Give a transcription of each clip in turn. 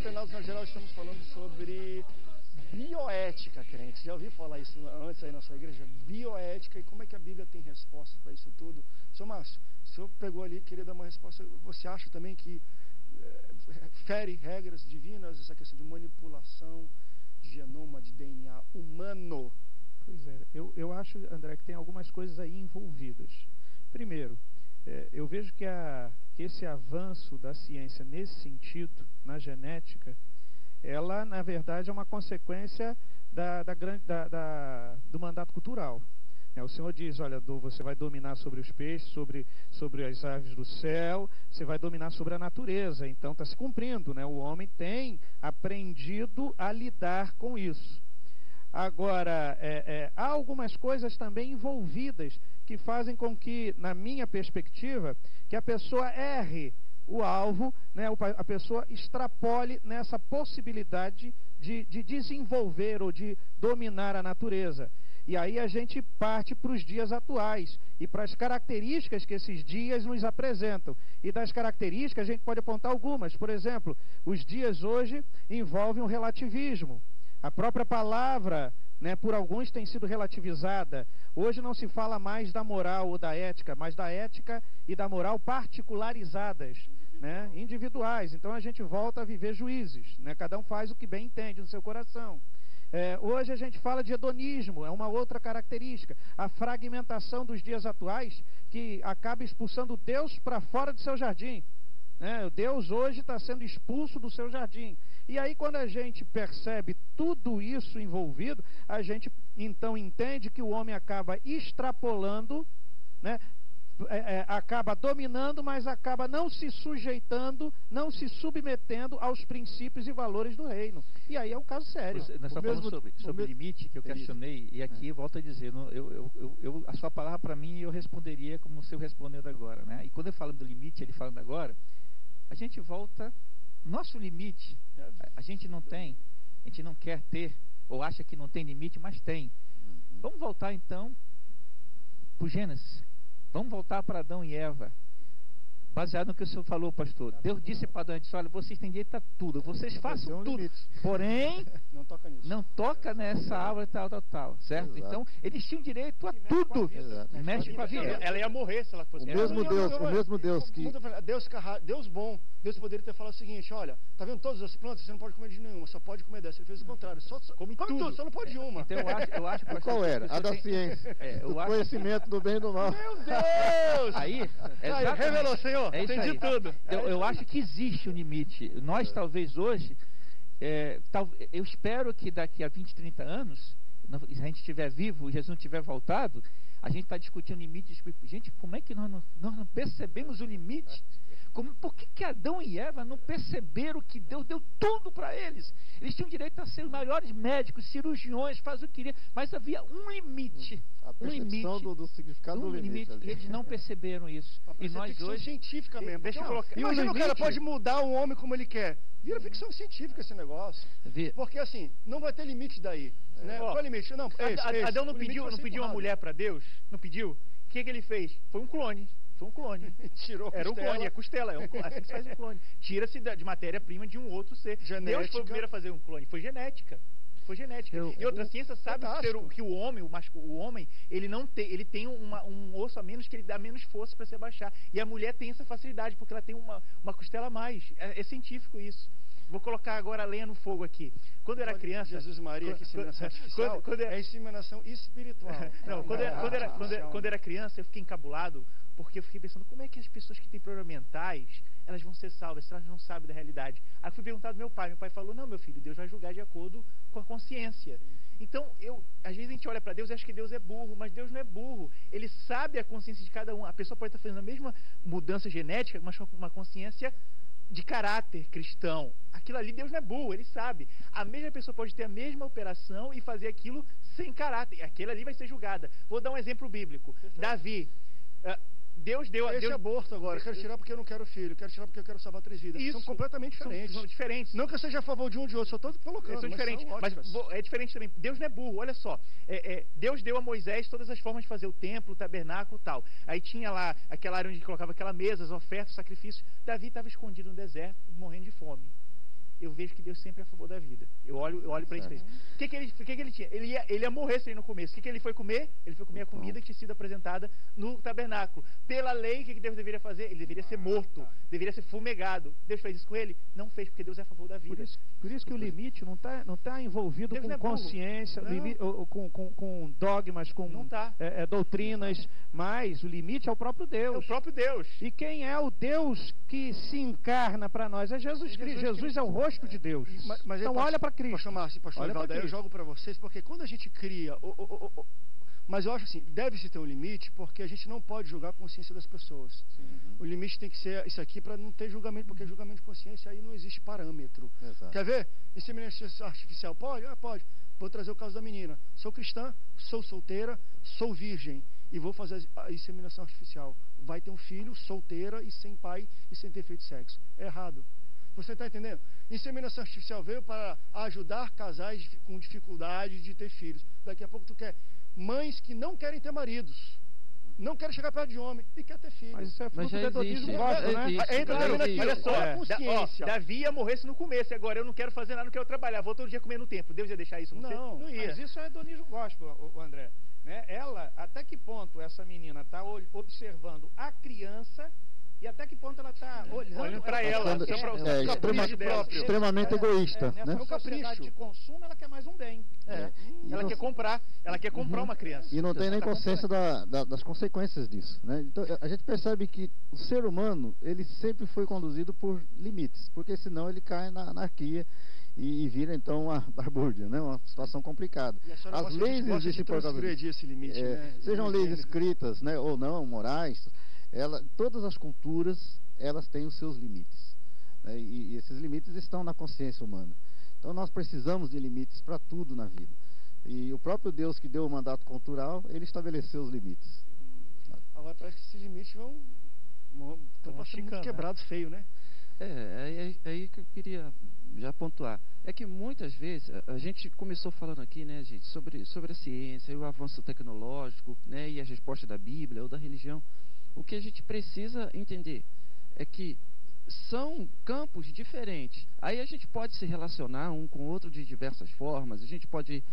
Treinados na Geral estamos falando sobre bioética, crente. Já ouvi falar isso antes aí na sua igreja? Bioética, e como é que a Bíblia tem resposta para isso tudo? Sr. Márcio, o senhor pegou ali, queria dar uma resposta. Você acha também que fere regras divinas, essa questão de manipulação de genoma, de DNA humano? Pois é, eu acho, André, que tem algumas coisas aí envolvidas. Primeiro, eu vejo que esse avanço da ciência nesse sentido, na genética, ela, na verdade, é uma consequência do mandato cultural. O Senhor diz, olha, você vai dominar sobre os peixes, sobre as aves do céu, você vai dominar sobre a natureza. Então está se cumprindo, né? O homem tem aprendido a lidar com isso. Agora, há algumas coisas também envolvidas que fazem com que, na minha perspectiva, que a pessoa erre o alvo, né? A pessoa extrapole nessa possibilidade de desenvolver ou de dominar a natureza. E aí a gente parte para os dias atuais e para as características que esses dias nos apresentam. E das características a gente pode apontar algumas. Por exemplo, os dias hoje envolvem o relativismo. A própria palavra, né, por alguns tem sido relativizada. Hoje não se fala mais da moral ou da ética, mas da ética e da moral particularizadas, né, individuais. Então a gente volta a viver juízes, né, cada um faz o que bem entende no seu coração. Hoje a gente fala de hedonismo, é uma outra característica. A fragmentação dos dias atuais que acaba expulsando Deus para fora do seu jardim. Deus hoje está sendo expulso do seu jardim. E aí quando a gente percebe tudo isso envolvido, a gente então entende que o homem acaba extrapolando, né? Acaba dominando, mas acaba não se sujeitando, não se submetendo aos princípios e valores do reino. E aí é um caso sério. Nós estamos falando sobre limite, que eu questionei, e aqui volto a dizer, a sua palavra para mim eu responderia como se eu respondendo agora, né? E quando eu falo do limite, ele falando agora, a gente volta, nosso limite, a gente não tem, a gente não quer ter, ou acha que não tem limite, mas tem. Vamos voltar então para o Gênesis. Vamos voltar para Adão e Eva. Baseado no que o senhor falou, pastor. Deus disse para Adão, disse, olha, vocês têm direito a tudo, vocês façam tudo. Porém, não toca nisso. Não toca nessa árvore tal, certo? Exato. Então, eles tinham direito a tudo. Mexe com a vida. Ela ia morrer se ela fosse. O mesmo Deus que... Deus bom, Deus poderia ter falado o seguinte, olha, tá vendo todas as plantas? Você não pode comer de nenhuma, só pode comer dessa. Ele fez o contrário, come tudo, só não pode de uma. Então eu acho e qual era? A da ciência, do conhecimento do bem e do mal. Meu Deus! Aí, revelou, Senhor. Entendi tudo. Eu acho que existe um limite. Nós, talvez hoje, eu espero que daqui a 20, 30 anos, se a gente estiver vivo e Jesus não tiver voltado, a gente está discutindo limites. Gente, como é que nós não percebemos o limite? Por que Adão e Eva não perceberam que Deus deu tudo para eles? Eles tinham direito a ser os maiores médicos, cirurgiões, fazer o que queria, mas havia um limite. A percepção do significado do limite. E eles não perceberam isso. E nós hoje científica mesmo. Deixa eu colocar. Imagina o cara pode mudar o homem como ele quer. Vira ficção científica esse negócio. Porque assim, não vai ter limite daí. Né? Qual é o limite? Não, Adão não pediu uma mulher para Deus? Não pediu? O que ele fez? Foi um clone. Tirou Era um clone, é costela, assim que faz um clone. Tira-se de matéria-prima de um outro ser. Genética. Deus foi o primeiro a fazer um clone, foi genética. E outra ciência sabe que o homem, ele tem um osso a menos que ele dá menos força para se abaixar. E a mulher tem essa facilidade, porque ela tem uma costela a mais. É científico isso. Vou colocar agora a lenha no fogo aqui. Quando eu era criança... Jesus Maria, que inseminação artificial, é inseminação espiritual. Não, quando era criança, eu fiquei encabulado, porque eu fiquei pensando, como é que as pessoas que têm problemas mentais, elas vão ser salvas, se elas não sabem da realidade? Aí eu fui perguntar do meu pai falou, não, meu filho, Deus vai julgar de acordo com a consciência. Então, às vezes a gente olha para Deus e acha que Deus é burro, mas Deus não é burro. Ele sabe a consciência de cada um. A pessoa pode estar fazendo a mesma mudança genética, mas com uma consciência de caráter cristão. Aquilo ali, Deus não é burro, ele sabe. A mesma pessoa pode ter a mesma operação e fazer aquilo sem caráter. Aquela ali vai ser julgada. Vou dar um exemplo bíblico. Davi, Deus deu... Esse aborto agora, quero tirar porque eu não quero filho, quero tirar porque eu quero salvar 3 vidas. Isso. São completamente diferentes. São diferentes. Não que eu seja a favor de um ou de outro, só estou colocando. São diferentes, mas é diferente também. Deus não é burro, olha só. Deus deu a Moisés todas as formas de fazer o templo, o tabernáculo e tal. Aí tinha lá aquela área onde colocava aquela mesa, as ofertas, os sacrifícios. Davi estava escondido no deserto, morrendo de fome. eu vejo que Deus sempre é a favor da vida. Eu olho para isso. O que ele tinha? Ele ia morrer se ele no começo. O que ele foi comer? Ele foi comer a comida que tinha sido apresentada no tabernáculo. Pela lei, o que Deus deveria fazer? Ele deveria ser morto, deveria ser fumegado. Deus fez isso com ele? Não fez, porque Deus é a favor da vida. Por isso que o limite não tá envolvido Deus com consciência, com dogmas, com doutrinas, mas o limite é o próprio Deus. É o próprio Deus. E quem é o Deus que se encarna para nós? É Jesus Cristo. Jesus é o rosto de Deus. Mas então olha para Cristo. Pastor Evaldo, eu jogo para vocês, porque quando a gente cria... Mas eu acho assim, deve-se ter um limite, porque a gente não pode julgar a consciência das pessoas. O limite tem que ser isso aqui para não ter julgamento, porque julgamento de consciência aí não existe parâmetro. Exato. Quer ver? Inseminação artificial, pode? Pode. Vou trazer o caso da menina. Sou cristã, sou solteira, sou virgem e vou fazer a inseminação artificial. Vai ter um filho, solteira e sem pai e sem ter feito sexo. É errado. Você está entendendo? Inseminação artificial veio para ajudar casais com dificuldade de ter filhos. Daqui a pouco tu quer mães que não querem ter maridos, não querem chegar perto de homem e quer ter filhos. Mas isso é fruto do hedonismo gospel, né? Olha só, Davi ia morrer se no começo, agora eu não quero fazer nada, não quero trabalhar, vou todo dia comer no templo. Deus ia deixar isso? Não ia. Mas isso é hedonismo gospel, o André. Né? Ela, até que ponto essa menina está observando a criança e até que ponto ela está olhando para ela, extremamente egoísta. Nessa sociedade de consumo, ela quer mais um bem. Ela quer comprar uma criança. E não tem nem consciência das consequências disso. Né? Então, a gente percebe que o ser humano, ele sempre foi conduzido por limites, porque senão ele cai na anarquia e vira então uma barbúrdia, né? Uma situação complicada. As leis existem por causa esse limite, né? Sejam leis escritas, né, ou não, morais, todas as culturas, elas têm os seus limites, né? E esses limites estão na consciência humana. Então nós precisamos de limites para tudo na vida. E o próprio Deus que deu o mandato cultural, ele estabeleceu os limites. Agora parece que esses limites estão passando muito quebrados, feio, né? É aí que eu queria já pontuar. É que muitas vezes, a gente começou falando aqui, né, gente, sobre a ciência e o avanço tecnológico, né, e as respostas da Bíblia ou da religião. O que a gente precisa entender é que são campos diferentes. Aí a gente pode se relacionar um com o outro de diversas formas, a gente pode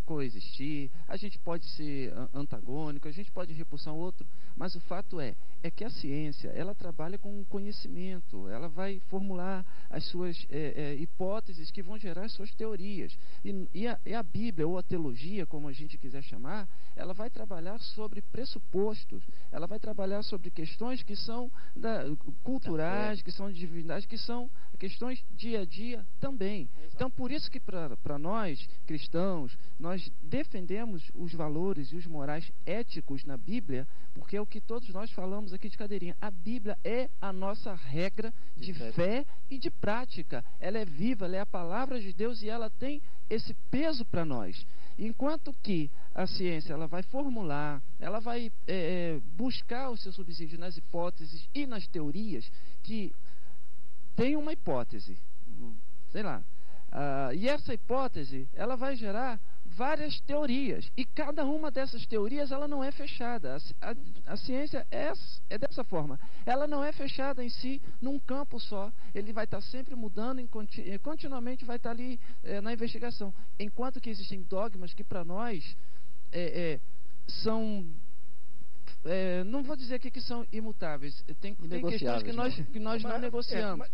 coexistir, a gente pode ser antagônico, a gente pode repulsar o outro, mas o fato é que a ciência, ela trabalha com conhecimento, ela vai formular as suas hipóteses que vão gerar as suas teorias. E a Bíblia, ou a teologia, como a gente quiser chamar, ela vai trabalhar sobre pressupostos, ela vai trabalhar sobre questões que são culturais, que são de divindade, que são questões dia a dia também. Então, por isso que para nós, cristãos, nós defendemos os valores e os morais éticos na Bíblia, porque é o que todos nós falamos aqui de cadeirinha. A Bíblia é a nossa regra de fé e de prática. Ela é viva, ela é a palavra de Deus e ela tem esse peso para nós. Enquanto que a ciência ela vai formular, ela vai buscar o seu subsídio nas hipóteses e nas teorias, que tem uma hipótese, sei lá, e essa hipótese ela vai gerar várias teorias, e cada uma dessas teorias ela não é fechada. A ciência é dessa forma, ela não é fechada em si num campo só, ele vai estar sempre mudando e continuamente vai estar ali na investigação, enquanto que existem dogmas que para nós são não vou dizer aqui que são imutáveis, tem questões que nós não negociamos.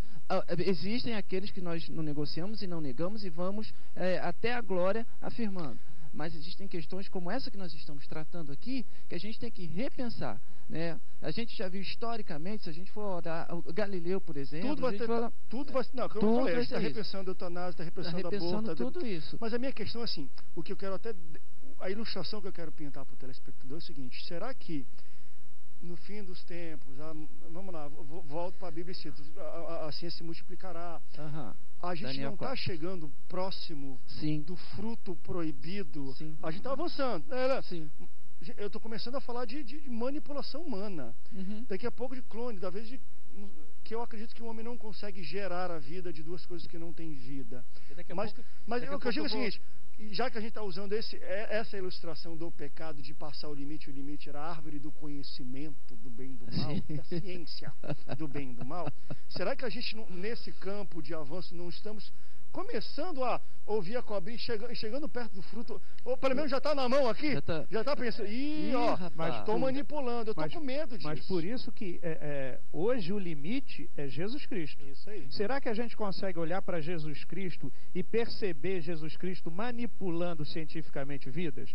Existem aqueles que nós não negociamos e não negamos e vamos até a glória afirmando. Mas existem questões como essa que nós estamos tratando aqui, que a gente tem que repensar, né? A gente já viu historicamente, se a gente for olhar o Galileu, por exemplo, tudo vai está repensando a eutanásia, está repensando a aborto, tudo isso. Mas a minha questão é assim, o que eu quero a ilustração que eu quero pintar para o telespectador é o seguinte: será que no fim dos tempos, vamos lá, volto para a Bíblia e cito, a ciência se multiplicará. A gente Daniel não está chegando próximo do fruto proibido. Sim. A gente está avançando. Sim. Eu estou começando a falar de manipulação humana. Daqui a pouco de clone, da vez que eu acredito que o homem não consegue gerar a vida de duas coisas que não têm vida. Mas o que eu digo é o seguinte: já que a gente está usando essa ilustração do pecado de passar o limite era a árvore do conhecimento do bem e do mal, da ciência do bem e do mal, será que a gente, nesse campo de avanço, não estamos começando a ouvir a cobrinha, chegando perto do fruto, ou pelo menos já está na mão aqui, já está pensando, mas estou manipulando, eu estou com medo disso. Mas por isso que hoje o limite é Jesus Cristo. Isso aí. Será que a gente consegue olhar para Jesus Cristo e perceber Jesus Cristo manipulando cientificamente vidas?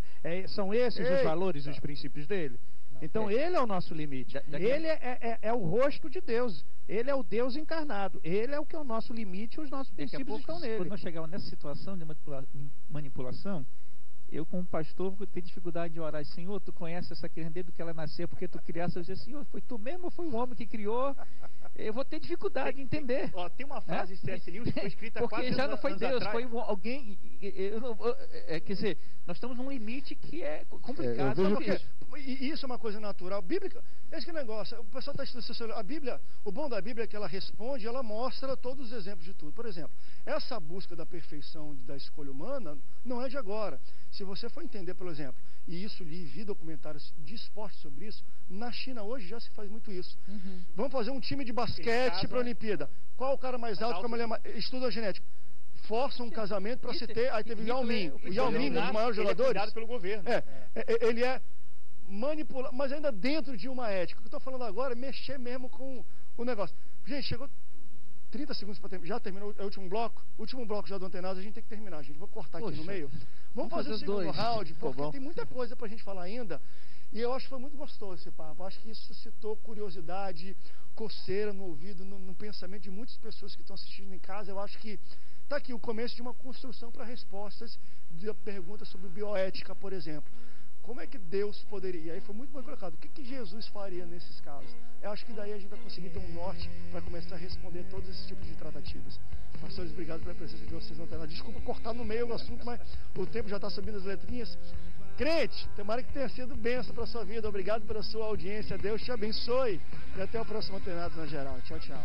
São esses os valores e os princípios dele? Então ele é o nosso limite. Ele é o rosto de Deus. Ele é o Deus encarnado. Ele é o que é o nosso limite e os nossos princípios estão nele. Quando nós chegamos nessa situação de manipulação, eu como pastor vou ter dificuldade de orar. Senhor, tu conheces essa criança desde que ela nasceu, porque tu criaste. Eu disse, Senhor, foi tu mesmo ou foi o homem que criou? Eu vou ter dificuldade de entender. Tem uma frase de C.S. Lewis que foi escrita há 4 anos atrás. Porque já não foi Deus, foi alguém. Quer dizer, nós estamos num limite que é complicado. E isso é uma coisa natural, bíblica. Esse que negócio, o pessoal está estudando a Bíblia, o bom da Bíblia é que ela responde, ela mostra todos os exemplos de tudo. Por exemplo, essa busca da perfeição da escolha humana não é de agora. Se você for entender, por exemplo, e isso vi documentários de esporte sobre isso, na China hoje já se faz muito isso. Vamos fazer um time de basquete para a Olimpíada. Qual o cara mais alto, qual a mulher mais... Estuda a genética. Força um casamento para se ter. Aí teve o Yao Ming. O Yao Ming, um dos maiores jogadores. Ele é cuidado pelo governo. Ele é manipular, mas ainda dentro de uma ética. O que eu estou falando agora é mexer mesmo com o negócio. Gente, chegou 30 segundos para terminar. Já terminou o último bloco? O último bloco já do Antenado, a gente tem que terminar, gente. Vou cortar aqui no meio. Vamos fazer o segundo round, porque tem muita coisa para a gente falar ainda. E eu acho que foi muito gostoso esse papo. Eu acho que isso suscitou curiosidade, coceira no ouvido, no pensamento de muitas pessoas que estão assistindo em casa. Eu acho que está aqui o começo de uma construção para respostas de perguntas sobre bioética, por exemplo. Como é que Deus poderia? E aí foi muito bem colocado. O que Jesus faria nesses casos? Eu acho que daí a gente vai conseguir ter um norte para começar a responder todos esses tipos de tratativas. Pastores, obrigado pela presença de vocês. Desculpa cortar no meio do assunto, mas o tempo já está subindo as letrinhas. Crente, tomara que tenha sido bênção para a sua vida. Obrigado pela sua audiência. Deus te abençoe. E até o próximo Antenados na Geral. Tchau, tchau.